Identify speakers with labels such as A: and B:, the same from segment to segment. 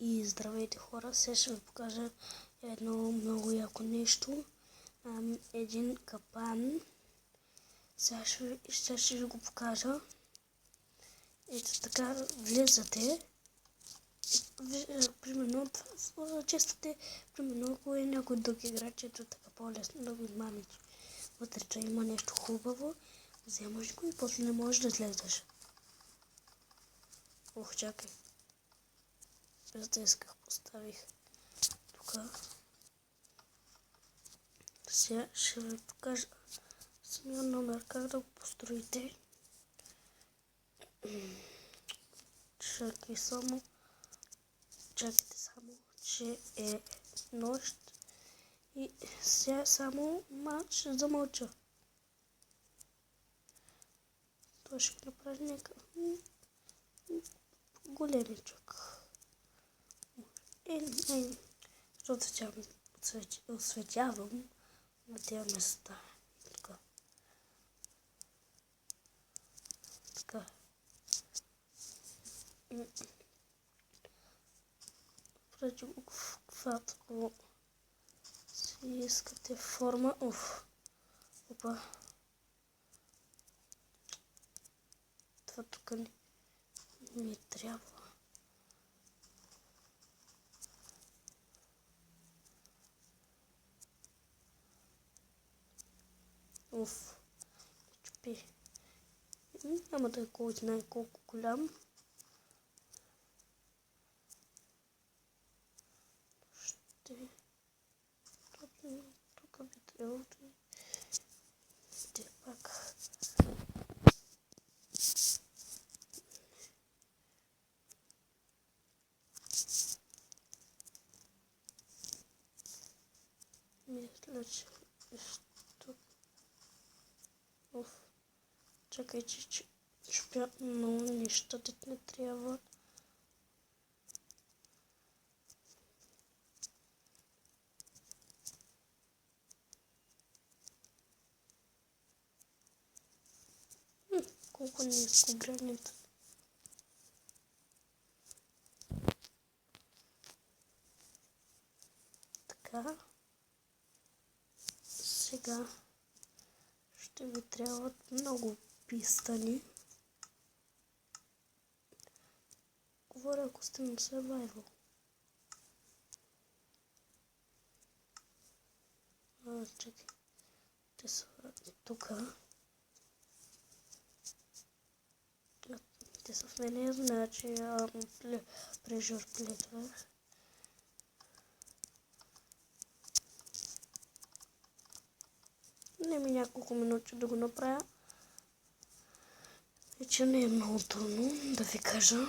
A: И здравейте хора, сега ще ви покажа едно много яко нещо. Един капан. Сега ще ви го покажа. Ето така, влизате. Примерно, честите, примерно, ако е някой друг играч, ето така по-лесно да го измамите. Вътре има нещо хубаво, вземаш го и после не можеш да излезеш. Ох, чакай. Без да исках, поставих тук. Сега ще ви покажа самия номер, как да го построите. Чакайте само, че е нощ и сега само ще замълча. Той ще го направи някакъв големичък. Защото осветявам на тези места. Така. Преди каквато си искате форма. Опа. Това тук не ми трябва. Чупи. Няма да е кой знае колко голям. Тук би трябвало да е пак. Мисля, че тук. Чакайте, че чупя много неща, дет не трябва. Колко ниско граница. Така. Сега ще ви трябват много пистани. Говоря, ако сте на survival. Чакай. Те са тук. Те са в мене, значи прежор плетвах. Не ми няколко минути да го направя. Вече не е много трудно да ви кажа.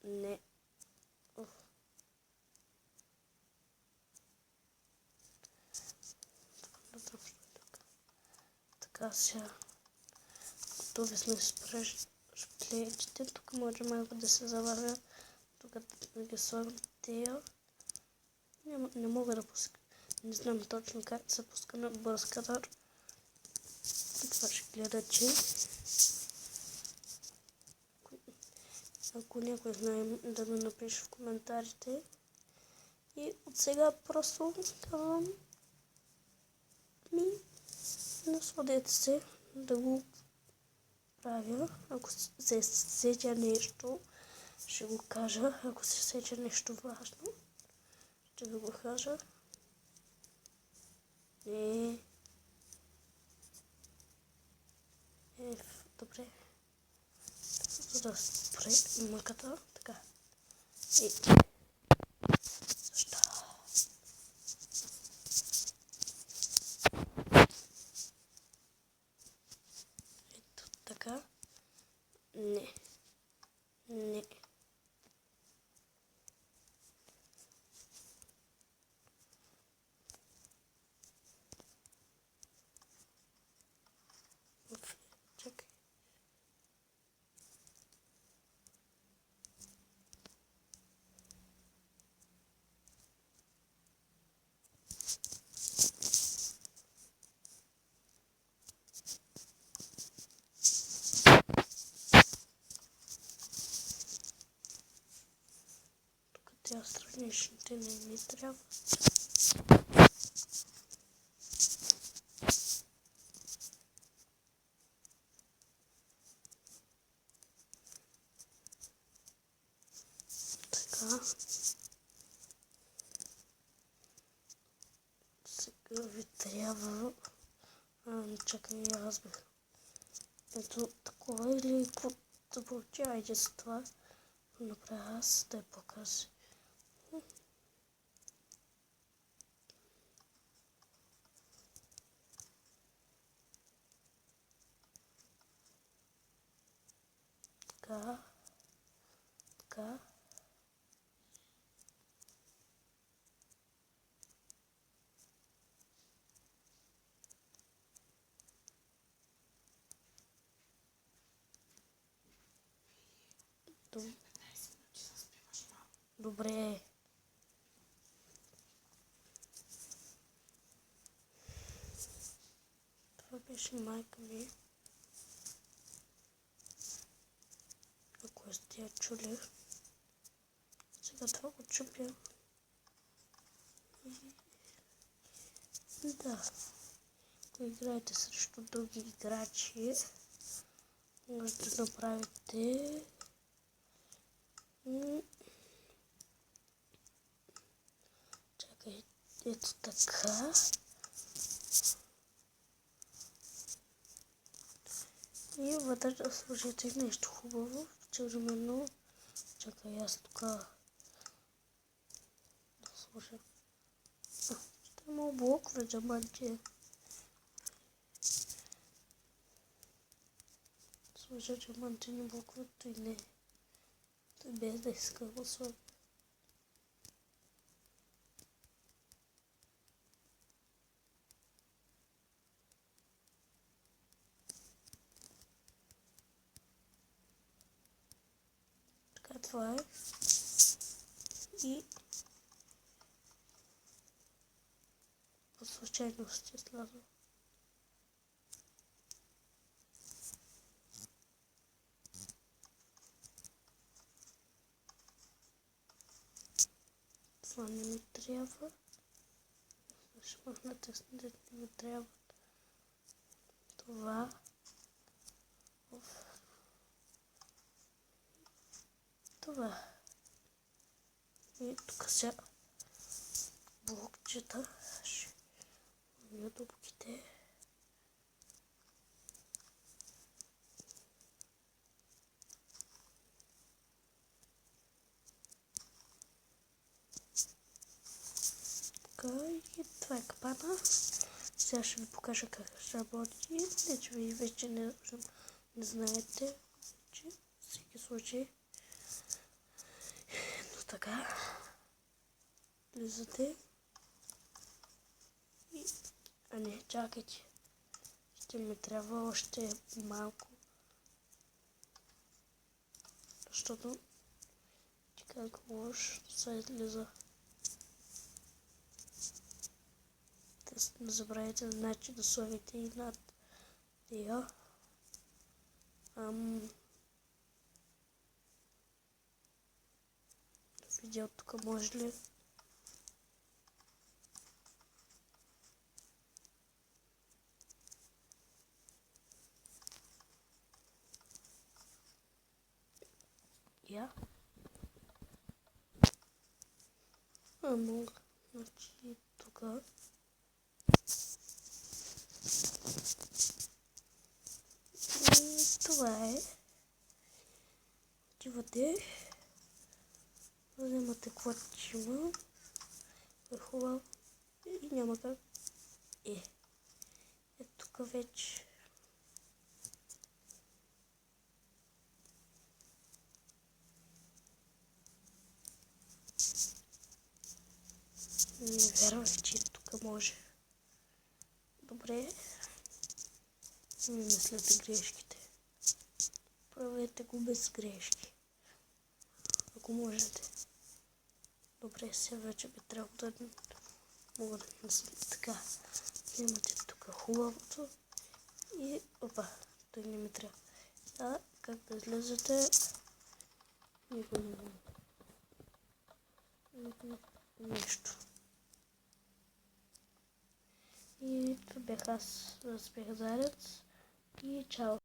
A: Не. Така сега. Готови сме с плетите. Тук може малко да се завървя. Тук да ги слагам тея. Не мога да пускам. Не знам точно как се пуска на бърз кадър. Това ще гледате. Ако някой знае, да ме напише в коментарите. И от сега просто казвам насладете се да го правя. Ако се сетя нещо, ще го кажа. Ако се сетя нещо важно, ще ви го кажа. Добре. За да спре мъката. Така. Защо? Ето така. Не. Чакай. Тя страничните не ми трябва. Така. Сега ви трябва... чакай, аз бих. Ето такова или какво да получавайте за това. Направя аз да я покажа. Така. Така. Добре. Това беше майка ми. Ако сте я чули. Сега това го чупя. Да. Ако играете срещу други играчи, може да направите чакай, ето така. И вътре да сложите нещо хубаво, примерно, чакай аз тук да сложа. Ще има блокове диаманти. Сложа диамантини блоковете и не. Той без да иска го сложа. Така това е. И по случайност е слязо. Това не ми трябва. Ще махна тесните, не ми трябва. Това. Това. И тук сега блокчета. Ще мия дупките. Така и това е капана. Сега ще ви покажа как ще работи. Не, че ви вече не знаете. Че всеки случай. Но така. Влизате. И... А не, чакайте. Ще ми трябва още малко. Защото ти как можеш да се излиза. Не забравяйте, значи да сложите и над тия. Видео тук може ли? Я. Мога. Значи тук. И това е. Отивате. Вземате каквото има. Е хубаво. И няма как. Тук вече. Не вярвах, че тук може. Добре. Не мислете грешките. Правете го без грешки. Ако можете. Добре, сега вече би трябвало да мога да мисля така. Вземате тук хубавото и опа, той не ми трябва. А как да излезете? Никой не мога. нещо. И това бях аз, Разпех Зарец. И чао!